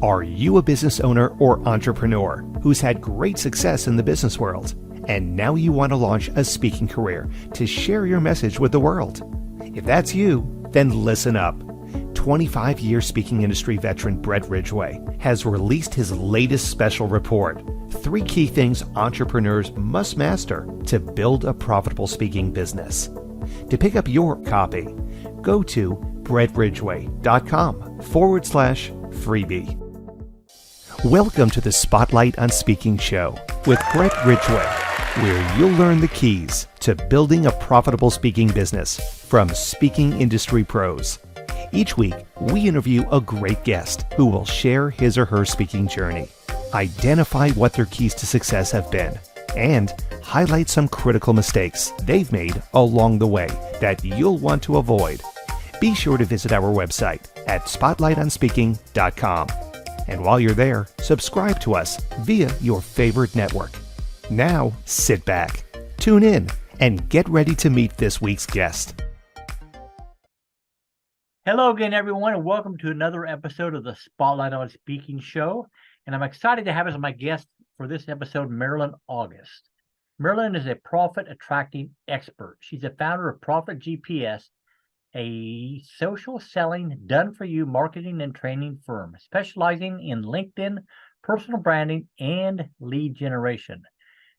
Are you a business owner or entrepreneur who's had great success in the business world, and now you want to launch a speaking career to share your message with the world? If that's you, then listen up. 25-year speaking industry veteran Brett Ridgway has released his latest special report, 3 key things entrepreneurs must master to build a profitable speaking business. To pick up your copy, go to brettridgway.com/freebie. Welcome to the Spotlight on Speaking show with Brett Ridgway, where you'll learn the keys to building a profitable speaking business from speaking industry pros. Each week, we interview a great guest who will share his or her speaking journey, identify what their keys to success have been, and highlight some critical mistakes they've made along the way that you'll want to avoid. Be sure to visit our website at spotlightonspeaking.com. And while you're there, subscribe to us via your favorite network. Now, sit back, tune in, and get ready to meet this week's guest. Hello again, everyone, and welcome to another episode of the Spotlight on Speaking show. And I'm excited to have as my guest for this episode, Marilyn August. Marilyn is a profit-attracting expert. She's the founder of Profit GPS, a social selling, done-for-you marketing and training firm specializing in LinkedIn, personal branding, and lead generation.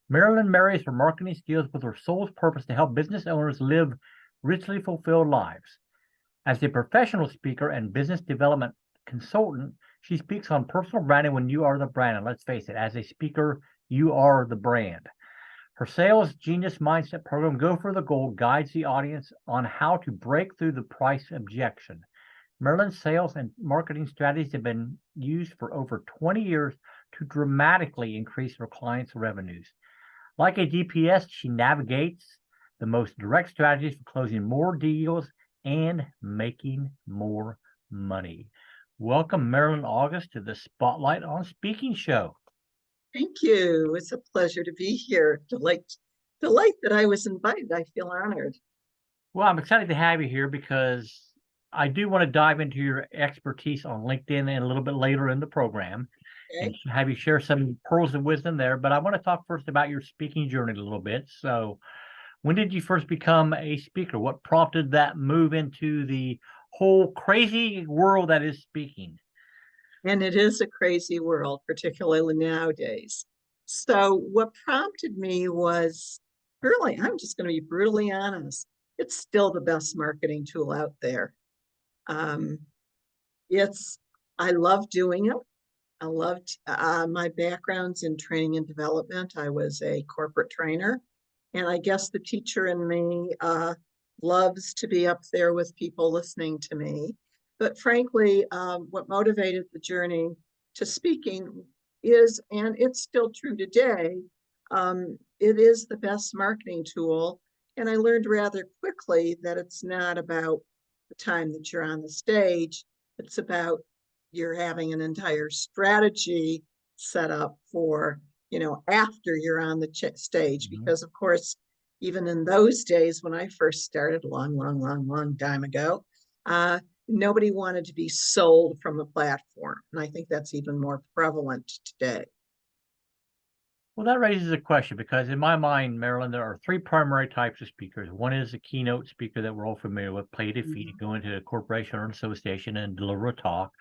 Marilyn marries her marketing skills with her soul's purpose to help business owners live richly fulfilled lives. As a professional speaker and business development consultant, she speaks on personal branding when you are the brand. And let's face it, as a speaker, you are the brand. Her Sales Genius Mindset program, Go for the Gold, guides the audience on how to break through the price objection. Marilyn's sales and marketing strategies have been used for over 20 years to dramatically increase her clients' revenues. Like a GPS, she navigates the most direct strategies for closing more deals and making more money. Welcome, Marilyn August, to the Spotlight on Speaking show. Thank you. It's a pleasure to be here. Delight that I was invited. I feel honored. Well, I'm excited to have you here because I do want to dive into your expertise on LinkedIn and a little bit later in the program, and have you share some pearls of wisdom there. But I want to talk first about your speaking journey a little bit. So when did you first become a speaker? What prompted that move into the whole crazy world that is speaking? And it is a crazy world, particularly nowadays. So what prompted me was, really, I'm just going to be brutally honest. It's still the best marketing tool out there. I love doing it. I loved my background's in training and development. I was a corporate trainer. And I guess the teacher in me loves to be up there with people listening to me. But frankly, what motivated the journey to speaking is, and it's still true today, it is the best marketing tool. And I learned rather quickly that it's not about the time that you're on the stage. It's about you're having an entire strategy set up for, after you're on the stage. Mm-hmm. Because, of course, even in those days when I first started, long time ago, nobody wanted to be sold from the platform. And I think that's even more prevalent today. Well, that raises a question because in my mind, Marilyn, there are 3 primary types of speakers. One is a keynote speaker that we're all familiar with, play to feed, go into a corporation or an association and deliver a talk.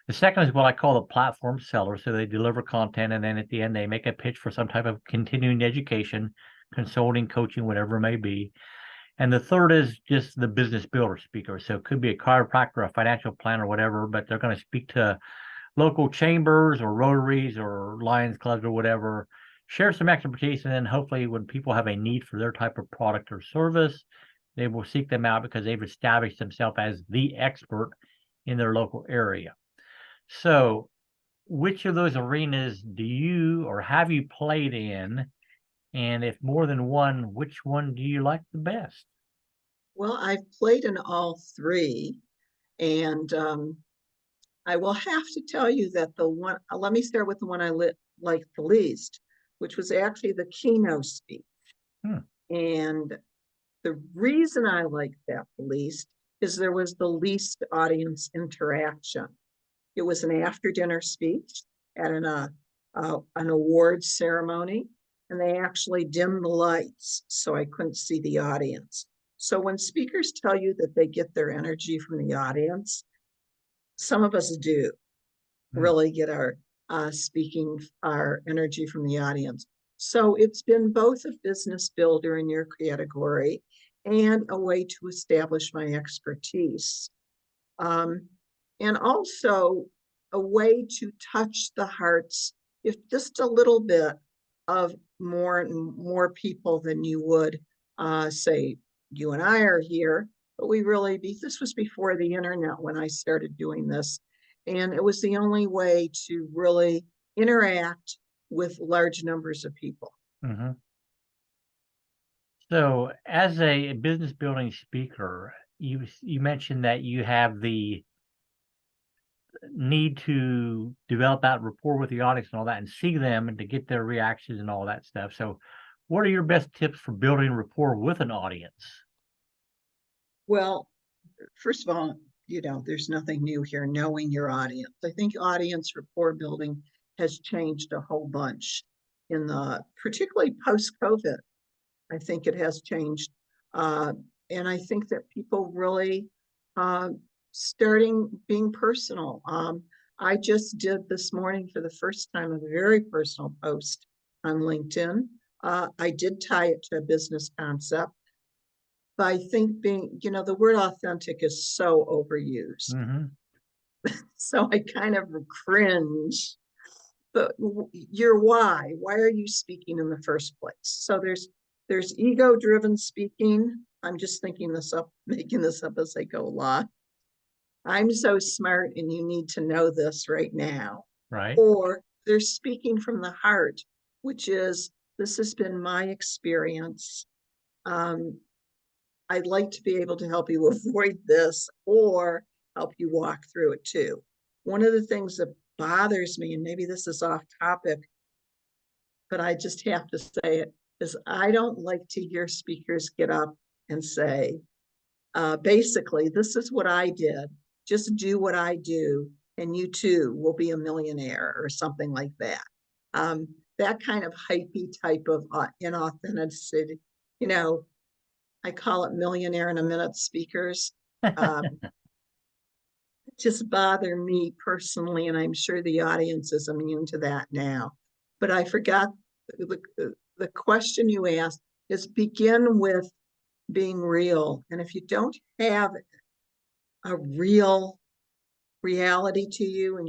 The second is what I call the platform seller. So they deliver content and then at the end they make a pitch for some type of continuing education, consulting, coaching, whatever it may be. And the third is just the business builder speaker. So it could be a chiropractor, a financial planner, whatever, but they're going to speak to local chambers or rotaries or Lions clubs or whatever, share some expertise, and then hopefully when people have a need for their type of product or service, they will seek them out because they've established themselves as the expert in their local area. So which of those arenas do you or have you played in? And if more than one, which one do you like the best? Well, I've played in all 3. And I will have to tell you that the one, let me start with the one I liked the least, which was actually the keynote speech. And the reason I liked that the least is there was the least audience interaction. It was an after dinner speech at an awards ceremony, and they actually dimmed the lights so I couldn't see the audience. So when speakers tell you that they get their energy from the audience, some of us do really get our our energy from the audience. So it's been both a business builder in your category and a way to establish my expertise. And also a way to touch the hearts, if just a little bit, of more and more people than you would say you and I are here, but this was before the internet when I started doing this. And it was the only way to really interact with large numbers of people. Mm-hmm. So, as a business building speaker, you mentioned that you have the need to develop that rapport with the audience and all that, and see them and to get their reactions and all that stuff. So, what are your best tips for building rapport with an audience? Well, first of all, there's nothing new here, knowing your audience. I think audience rapport building has changed a whole bunch particularly post-COVID. I think it has changed. And I think that people really starting being personal. I just did this morning for the first time a very personal post on LinkedIn. I did tie it to a business concept. But I think the word authentic is so overused. Mm-hmm. So I kind of cringe. But your why are you speaking in the first place? So there's ego-driven speaking. I'm just making this up as I go along. I'm so smart and you need to know this right now. Right. Or they're speaking from the heart, which is, this has been my experience. I'd like to be able to help you avoid this or help you walk through it too. One of the things that bothers me, and maybe this is off topic, but I just have to say it, is I don't like to hear speakers get up and say, basically, this is what I did. Just do what I do, and you too will be a millionaire, or something like that. That kind of hypey type of inauthenticity, I call it millionaire in a minute speakers. Just bother me personally, and I'm sure the audience is immune to that now. But I forgot the question you asked is, begin with being real. And if you don't have a real reality to you, and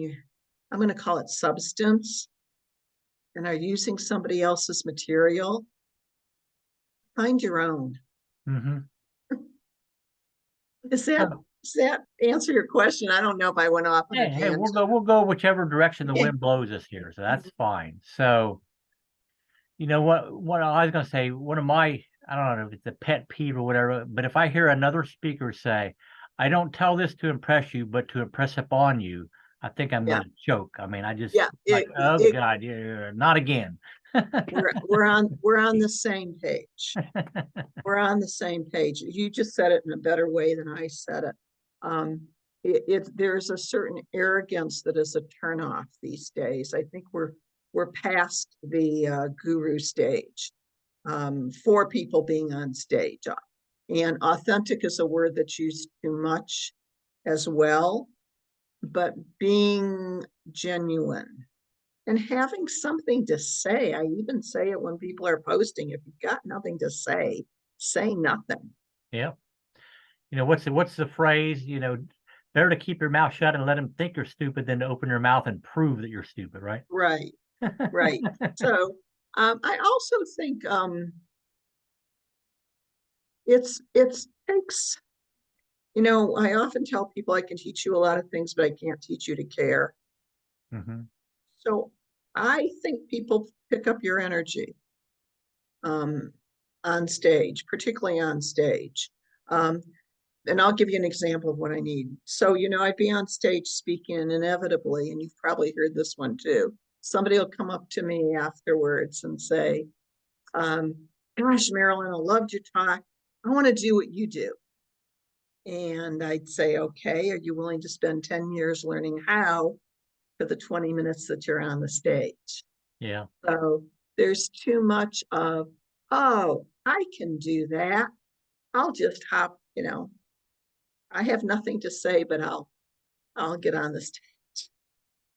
I'm going to call it substance, and are using somebody else's material, find your own. Mm-hmm. Does that answer your question? I don't know if I went off on a Hey, tangent. we'll go whichever direction the wind blows us here, so that's fine. So, what I was going to say, one of my, I don't know if it's a pet peeve or whatever, but if I hear another speaker say, "I don't tell this to impress you, but to impress upon you," I think I'm going to choke. I mean, I just oh God, yeah, not again. we're on the same page. We're on the same page. You just said it in a better way than I said it. There's a certain arrogance that is a turnoff these days. I think we're past the guru stage for people being on stage. And authentic is a word that's used too much as well, but being genuine and having something to say. I even say it when people are posting. If you've got nothing to say nothing. Yeah. What's the phrase? Better to keep your mouth shut and let them think you're stupid than to open your mouth and prove that you're stupid, right? Right. Right. So I also think it takes, I often tell people I can teach you a lot of things, but I can't teach you to care. Mm-hmm. So I think people pick up your energy on stage, particularly on stage. And I'll give you an example of what I need. So, I'd be on stage speaking, and inevitably, and you've probably heard this one too, somebody will come up to me afterwards and say, gosh, Marilyn, I loved your talk. I want to do what you do. And I'd say, okay, are you willing to spend 10 years learning how for the 20 minutes that you're on the stage? Yeah. So there's too much of, oh, I can do that. I'll just hop, I have nothing to say, but I'll get on the stage.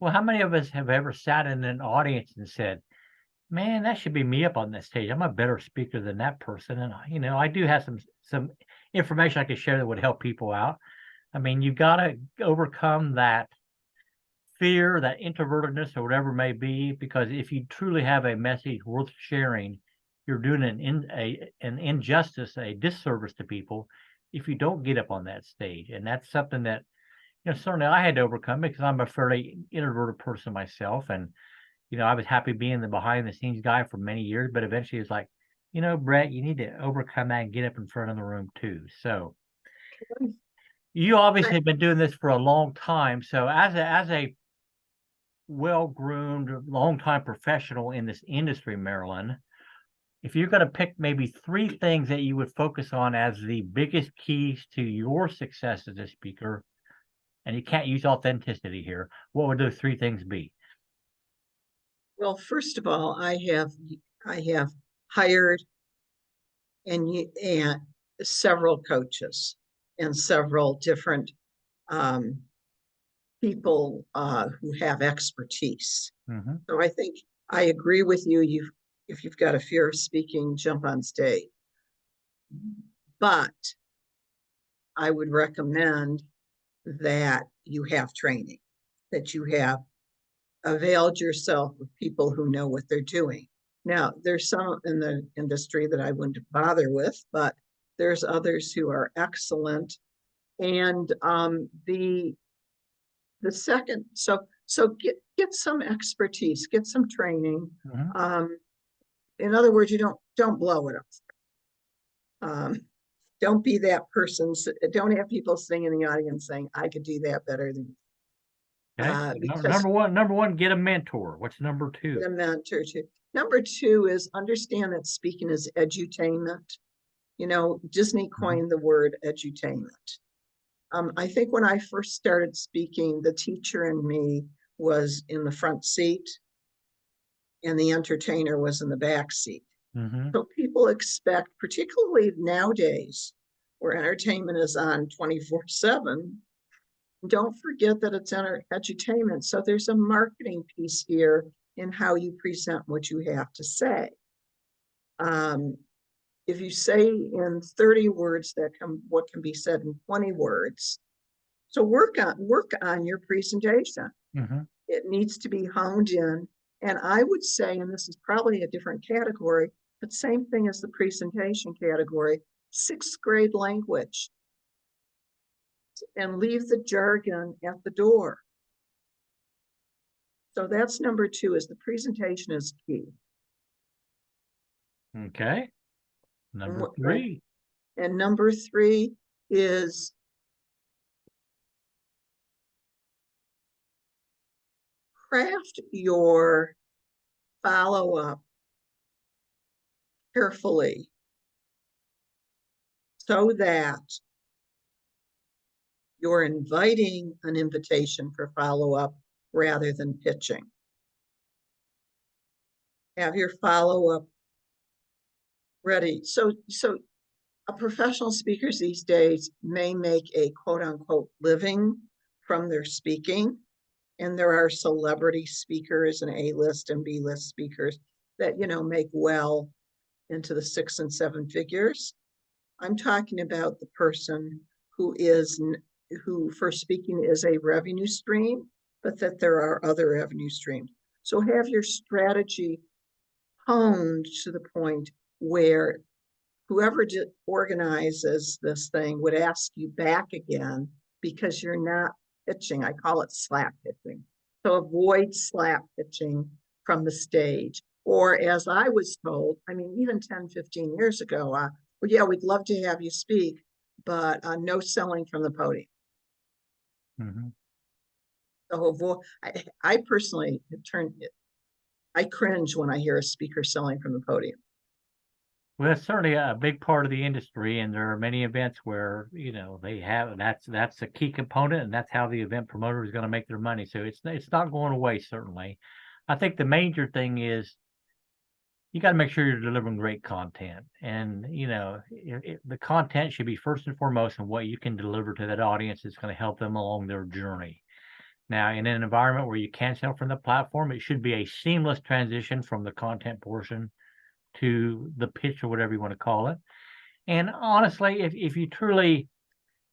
Well, how many of us have ever sat in an audience and said, man, that should be me up on this stage. I'm a better speaker than that person. And, I do have some information I could share that would help people out. I mean, you got to overcome that fear, that introvertedness, or whatever it may be, because if you truly have a message worth sharing, you're doing an injustice, a disservice to people if you don't get up on that stage. And that's something that, certainly I had to overcome because I'm a fairly introverted person myself. And, I was happy being the behind the scenes guy for many years, but eventually it's like, Brett, you need to overcome that and get up in front of the room too. So you obviously have been doing this for a long time. So as a well-groomed, long-time professional in this industry, Marilyn, if you're going to pick maybe 3 things that you would focus on as the biggest keys to your success as a speaker, and you can't use authenticity here, what would those 3 things be? Well, first of all, I have hired and several coaches and several different people who have expertise. Mm-hmm. So I think I agree with you. If you've got a fear of speaking, jump on stage. But I would recommend that you have training, that you have availed yourself of people who know what they're doing. Now, there's some in the industry that I wouldn't bother with, but there's others who are excellent. And the second, so get some expertise, get some training. Mm-hmm. In other words, you don't blow it up. Don't be that person. Don't have people sitting in the audience saying, I could do that better than you. Okay. Because Number one, get a mentor. What's number 2? a mentor too. Number 2 is understand that speaking is edutainment. Disney coined the word edutainment. I think when I first started speaking, the teacher in me was in the front seat and the entertainer was in the back seat. Mm-hmm. So people expect, particularly nowadays, where entertainment is on 24/7, don't forget that it's edutainment. So there's a marketing piece here in how you present what you have to say. If you say in 30 words what can be said in 20 words, so work on your presentation. Mm-hmm. It needs to be honed in. And I would say, and this is probably a different category, but same thing as the presentation category, 6th grade language. And leave the jargon at the door. So that's number 2, is the presentation is key. Okay. Number 3. And number 3 is craft your follow-up carefully so that you're inviting an invitation for follow-up rather than pitching. Have your follow-up ready. So professional speakers these days may make a quote unquote living from their speaking. And there are celebrity speakers and A-list and B-list speakers that, make well into the 6 and 7 figures. I'm talking about the person who for speaking is a revenue stream, but that there are other revenue streams. So have your strategy honed to the point where whoever organizes this thing would ask you back again because you're not pitching. I call it slap pitching. So avoid slap pitching from the stage. Or as I was told, even 10, 15 years ago, well, yeah, we'd love to have you speak, but no selling from the podium. Mm-hmm. So I personally I cringe when I hear a speaker selling from the podium. Well, that's certainly a big part of the industry, and there are many events where they have that's a key component, and that's how the event promoter is going to make their money. So it's not going away. Certainly, I think the major thing is you got to make sure you're delivering great content, and the content should be first and foremost, and what you can deliver to that audience is going to help them along their journey. Now, in an environment where you can sell from the platform, it should be a seamless transition from the content portion to the pitch or whatever you want to call it. And honestly, if you truly,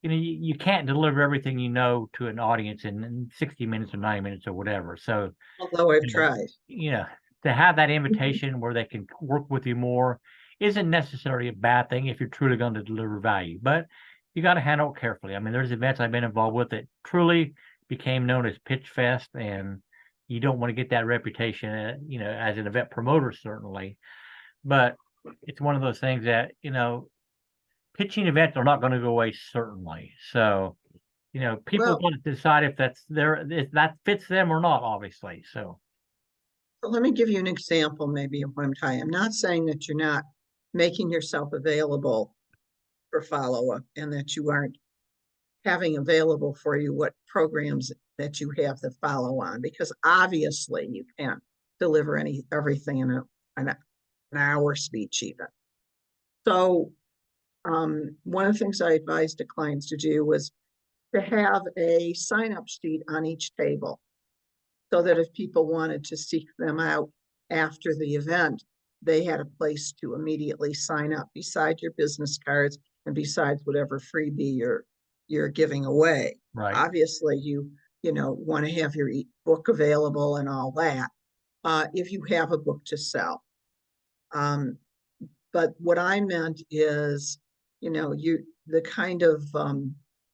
you can't deliver everything to an audience in 60 minutes or 90 minutes or whatever. So, Although I've you know, tried. to have that invitation where they can work with you more isn't necessarily a bad thing if you're truly going to deliver value. But you got to handle it carefully. I mean, there's events I've been involved with that truly became known as Pitch Fest, and you don't want to get that reputation, as an event promoter, certainly. But it's one of those things that, pitching events are not going to go away, certainly. So, people Well, got to decide if that fits them or not, obviously. So, let me give you an example maybe of what I'm talking. I'm not saying that you're not making yourself available for follow-up and that you aren't having available for you what programs that you have to follow on, because obviously you can't deliver everything in an hour speech even. So one of the things I advised the clients to do was to have a sign-up sheet on each table, so that if people wanted to seek them out after the event, they had a place to immediately sign up beside your business cards and besides whatever freebie you're giving away. right. Obviously, you want to have your book available and all that, if you have a book to sell. But what I meant is, the kind of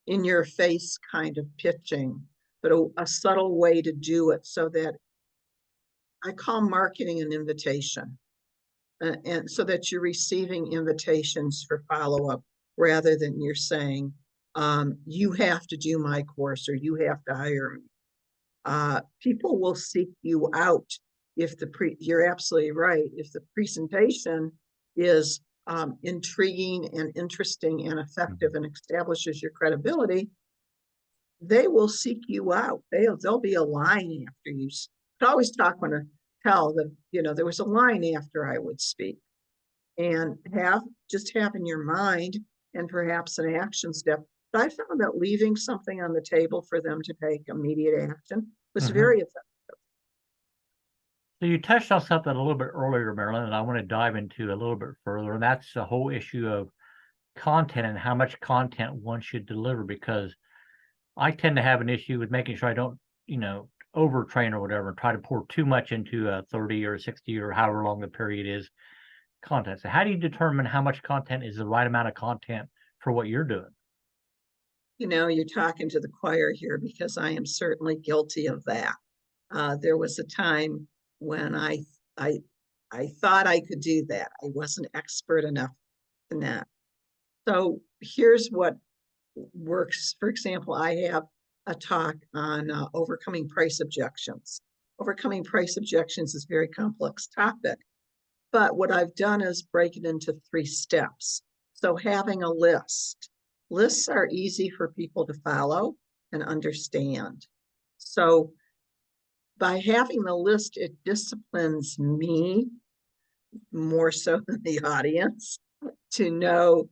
in your face kind of pitching, but a subtle way to do it, so that I call marketing an invitation. And so that you're receiving invitations for follow-up rather than you're saying, you have to do my course or you have to hire me. People will seek you out if you're absolutely right. If the presentation is intriguing and interesting and effective and establishes your credibility, they will seek you out. There'll be a line after you. I always talk when I tell that, there was a line after I would speak, and have in your mind and perhaps an action step. But I found that leaving something on the table for them to take immediate action was very effective. So you touched on something a little bit earlier, Marilyn, and I want to dive into a little bit further, and that's the whole issue of content and how much content one should deliver, because I tend to have an issue with making sure I don't, overtrain or whatever, and try to pour too much into a 30 or 60 or however long the period is content. So how do you determine how much content is the right amount of content for what you're doing? You're talking to the choir here, because I am certainly guilty of that. There was a time when I thought I could do that. I wasn't expert enough in that. So here's what works. For example, I have a talk on overcoming price objections. Overcoming price objections is a very complex topic, but what I've done is break it into 3 steps. So having a list. Lists are easy for people to follow and understand. So by having the list, it disciplines me more so than the audience to know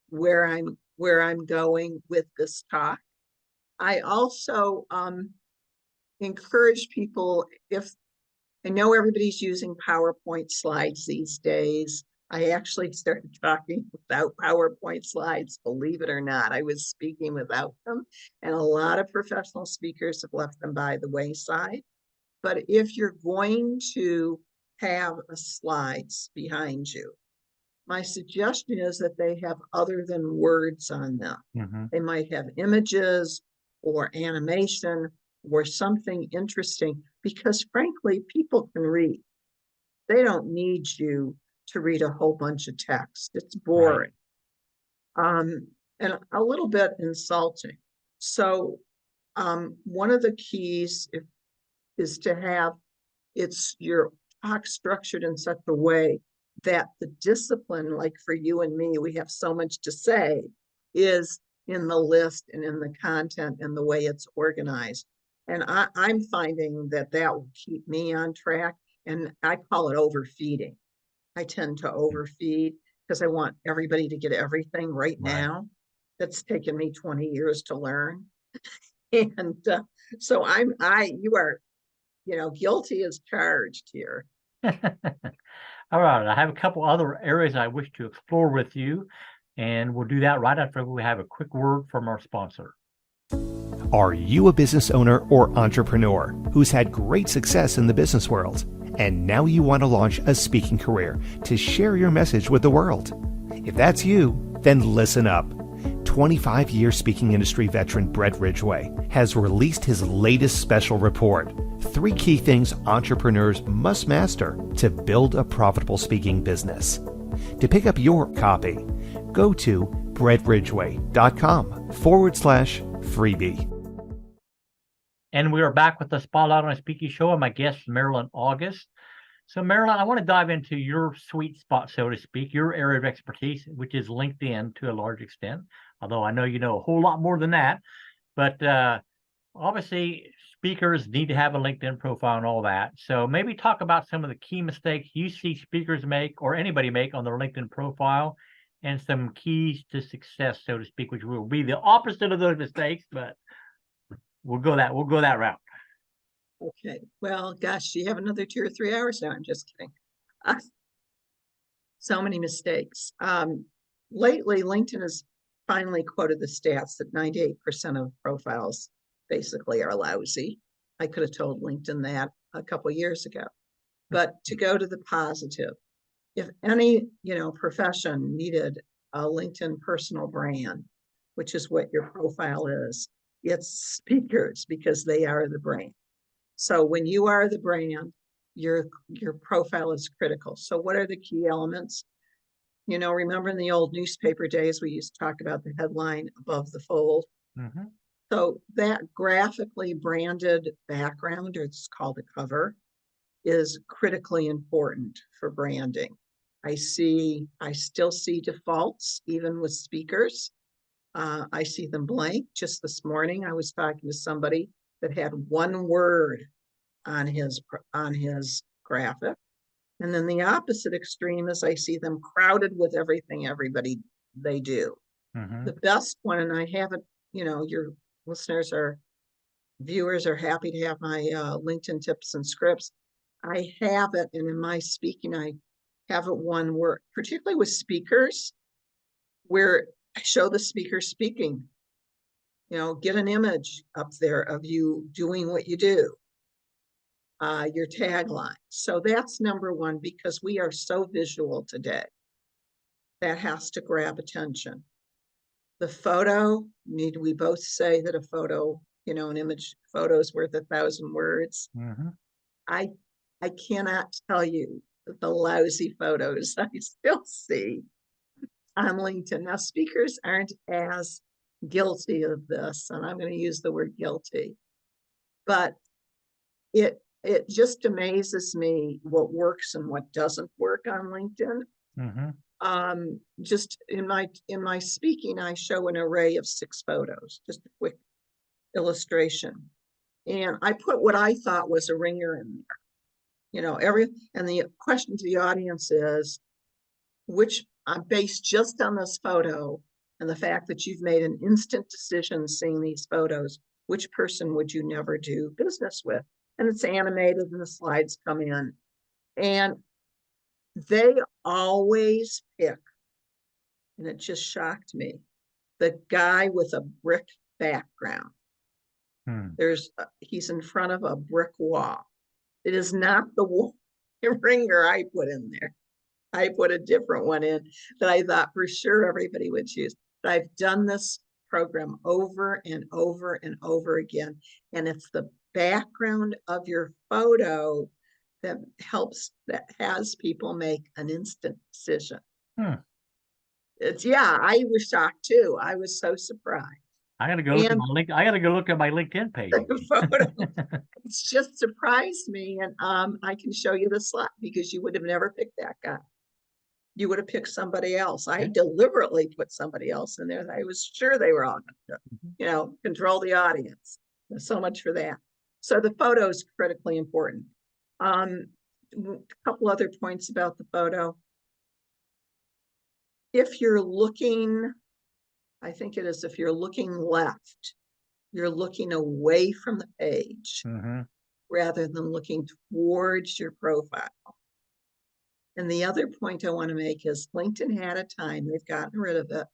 where I'm going with this talk. I also encourage people, if I know everybody's using PowerPoint slides these days. I actually started talking without PowerPoint slides, believe it or not. I was speaking without them, and a lot of professional speakers have left them by the wayside. But if you're going to have slides behind you, my suggestion is that they have other than words on them. They might have images or animation or something interesting, because frankly, people can read. They don't need you to read a whole bunch of text. It's boring. Right. And a little bit insulting. So one of the keys is to have your talk structured in such a way that the discipline, like for you and me, we have so much to say, is in the list and in the content and the way it's organized. And I'm finding that will keep me on track. And I call it overfeeding. I tend to overfeed because I want everybody to get everything right now. That's taken me 20 years to learn. And so you are, guilty as charged here. All right, I have a couple other areas I wish to explore with you, and we'll do that right after we have a quick word from our sponsor. Are you a business owner or entrepreneur who's had great success in the business world, and now you want to launch a speaking career to share your message with the world? If that's you, then listen up. 25-year speaking industry veteran Brett Ridgway has released his latest special report, 3 key things entrepreneurs must master to build a profitable speaking business. To pick up your copy, go to brettridgway.com/freebie. And we are back with the Spotlight on Speaking show, and my guest, Marilyn August. So, Marilyn, I want to dive into your sweet spot, so to speak, your area of expertise, which is LinkedIn to a large extent, although I know you know a whole lot more than that. But obviously, speakers need to have a LinkedIn profile and all that. So maybe talk about some of the key mistakes you see speakers make or anybody make on their LinkedIn profile and some keys to success, so to speak, which will be the opposite of those mistakes, but we'll go that route. Okay. Well, gosh, you have another 2 or 3 hours now. I'm just kidding. So many mistakes. Lately, LinkedIn has finally quoted the stats that 98% of profiles basically are lousy. I could have told LinkedIn that a couple of years ago. But to go to the positive, if any, profession needed a LinkedIn personal brand, which is what your profile is, it's speakers, because they are the brand. So when you are the brand, your profile is critical. So what are the key elements? Remember in the old newspaper days, we used to talk about the headline above the fold. Mm-hmm. So that graphically branded background, or it's called a cover, is critically important for branding. I still see defaults, even with speakers. I see them blank. Just this morning, I was talking to somebody that had one word on his graphic. And then the opposite extreme is I see them crowded with everything they do. Mm-hmm. The best one, and I haven't, your viewers are happy to have my LinkedIn tips and scripts. I have it, and in my speaking, I have it one word, particularly with speakers, where I show the speaker speaking. Get an image up there of you doing what you do. Your tagline. So that's number one, because we are so visual today. That has to grab attention. The photo, we both say that a photo, an image photo is worth 1,000 words. Mm-hmm. I cannot tell you the lousy photos I still see on LinkedIn. Now, speakers aren't as guilty of this, and I'm going to use the word guilty, but it just amazes me what works and what doesn't work on LinkedIn. Mm-hmm. Just in my speaking, I show an array of 6 photos, just a quick illustration. And I put what I thought was a ringer in there. And the question to the audience is, which based just on this photo and the fact that you've made an instant decision seeing these photos, which person would you never do business with? And it's animated and the slides come in. And they always pick, and it just shocked me, the guy with a brick background. He's in front of a brick wall. It is not the ringer I put in there. I put a different one in that I thought for sure everybody would choose. But I've done this program over and over and over again. And it's the background of your photo that has people make an instant decision. I was shocked too. I was so surprised. I gotta go look at my link. I gotta go look at my LinkedIn page. It's just surprised me, and I can show you the slide because you would have never picked that guy. you would have picked somebody else. I Yeah. deliberately put somebody else in there. I was sure they were all going to, control the audience. So much for that. So the photo is critically important. A couple other points about the photo. If you're looking, I think it is, if you're looking left, you're looking away from the page rather than looking towards your profile. And the other point I want to make is LinkedIn had a time, they've gotten rid of it,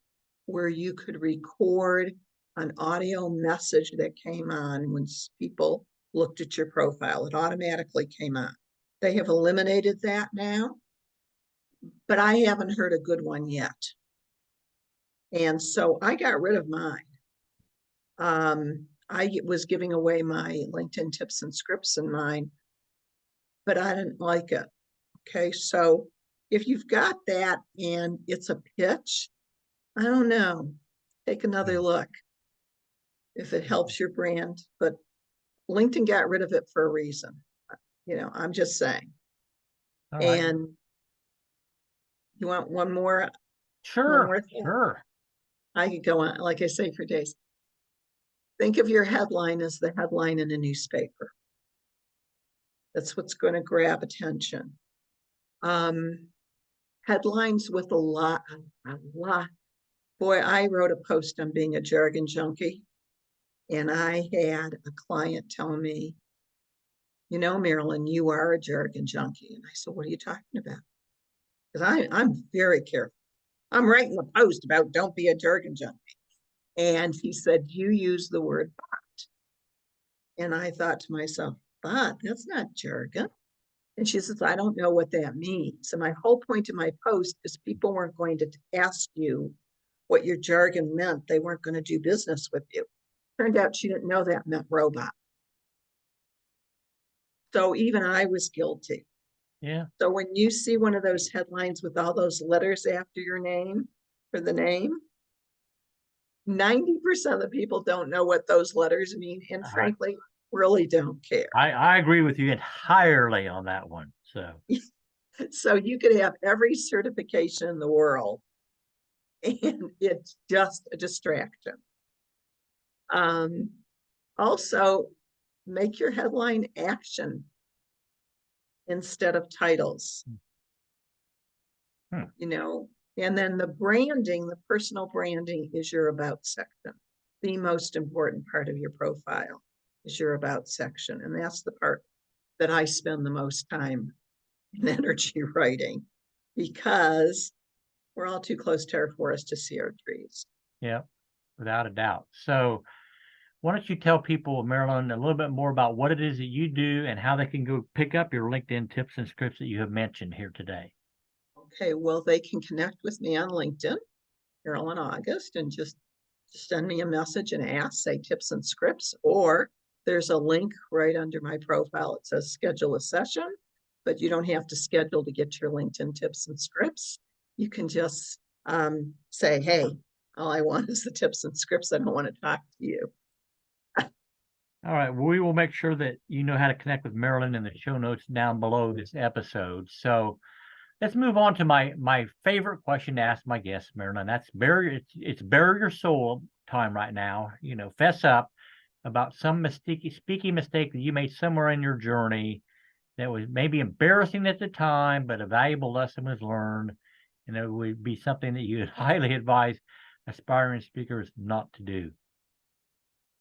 where you could record an audio message that came on when people looked at your profile. It automatically came on. They have eliminated that now, but I haven't heard a good one yet. And so I got rid of mine. I was giving away my LinkedIn tips and scripts in mine, but I didn't like it. Okay, so if you've got that and it's a pitch, I don't know, take another look if it helps your brand. But LinkedIn got rid of it for a reason. I'm just saying. All right. And you want one more? Sure. I could go on, like I say, for days. Think of your headline as the headline in a newspaper. That's what's going to grab attention. Headlines with a lot. Boy, I wrote a post on being a jargon junkie, and I had a client tell me, Marilyn, you are a jargon junkie. And I said, what are you talking about? Because I'm very careful. I'm writing a post about don't be a jargon junkie. And he said, you use the word bot. And I thought to myself, bot, that's not jargon. And she says, I don't know what that means. And my whole point of my post is people weren't going to ask you what your jargon meant. They weren't going to do business with you. Turned out she didn't know that meant robot. So even I was guilty. Yeah. So when you see one of those headlines with all those letters after your name for the name, 90% of the people don't know what those letters mean, and frankly, really don't care. I agree with you entirely on that one. So you could have every certification in the world, and it's just a distraction. Also, make your headline action instead of titles. And then the branding, the personal branding, is your about section. The most important part of your profile is your about section. And that's the part that I spend the most time and energy writing, because we're all too close to our forest to see our trees. Yeah, without a doubt. So why don't you tell people, Marilyn, a little bit more about what it is that you do and how they can go pick up your LinkedIn tips and scripts that you have mentioned here today? Okay, well, they can connect with me on LinkedIn, Marilyn August, and just send me a message and ask, say, tips and scripts, or there's a link right under my profile. It says schedule a session, but you don't have to schedule to get your LinkedIn tips and scripts. You can just say, hey, all I want is the tips and scripts. I don't want to talk to you. All right. Well, we will make sure that you know how to connect with Marilyn in the show notes down below this episode. So let's move on to my favorite question to ask my guests, Marilyn. That's it's bury your soul time right now. Fess up about some speaking mistake that you made somewhere in your journey that was maybe embarrassing at the time, but a valuable lesson was learned, and it would be something that you would highly advise aspiring speakers not to do.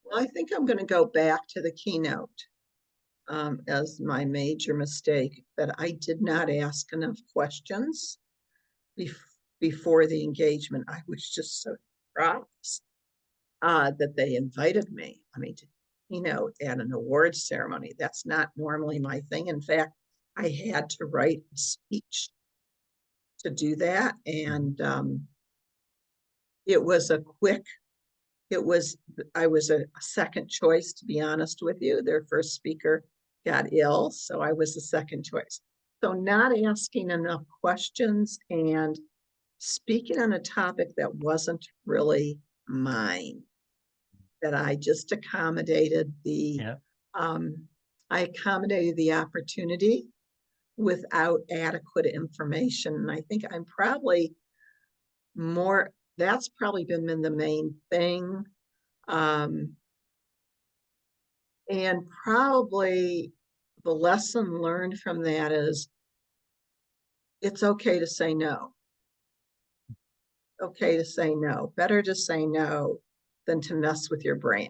Well, I think I'm going to go back to the keynote as my major mistake, that I did not ask enough questions before the engagement. I was just so surprised that they invited me. I mean, at an awards ceremony, that's not normally my thing. In fact, I had to write a speech to do that. And I was a second choice, to be honest with you. Their first speaker got ill, so I was the second choice. So not asking enough questions and speaking on a topic that wasn't really mine, that I just accommodated I accommodated the opportunity without adequate information. And I think I'm probably that's probably been the main thing. And probably the lesson learned from that is it's okay to say no. Okay to say no. Better to say no than to mess with your brand.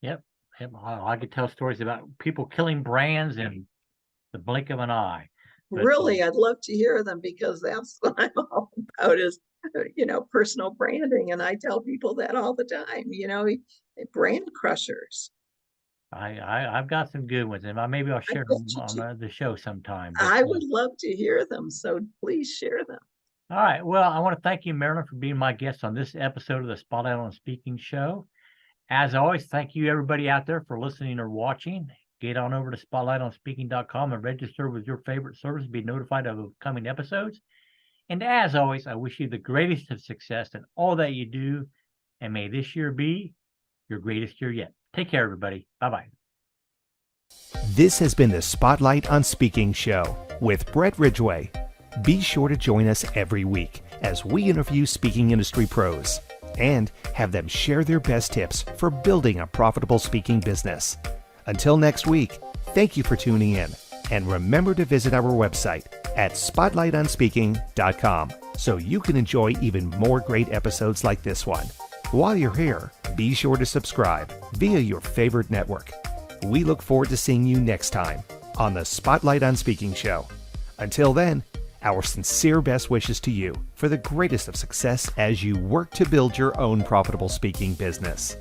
Yep. I could tell stories about people killing brands in the blink of an eye. But, really, I'd love to hear them, because that's what I'm all about is, personal branding. And I tell people that all the time, brand crushers. I've got some good ones, and maybe I'll share them on the show sometime. But, I would love to hear them, so please share them. All right. Well, I want to thank you, Marilyn, for being my guest on this episode of the Spotlight on Speaking show. As always, thank you, everybody out there, for listening or watching. Get on over to spotlightonspeaking.com and register with your favorite service to be notified of upcoming episodes. And as always, I wish you the greatest of success in all that you do, and may this year be your greatest year yet. Take care, everybody. Bye-bye. This has been the Spotlight on Speaking show with Brett Ridgway. Be sure to join us every week as we interview speaking industry pros and have them share their best tips for building a profitable speaking business. Until next week, thank you for tuning in, and remember to visit our website at spotlightonspeaking.com so you can enjoy even more great episodes like this one. While you're here, be sure to subscribe via your favorite network. We look forward to seeing you next time on the Spotlight on Speaking show. Until then, our sincere best wishes to you for the greatest of success as you work to build your own profitable speaking business.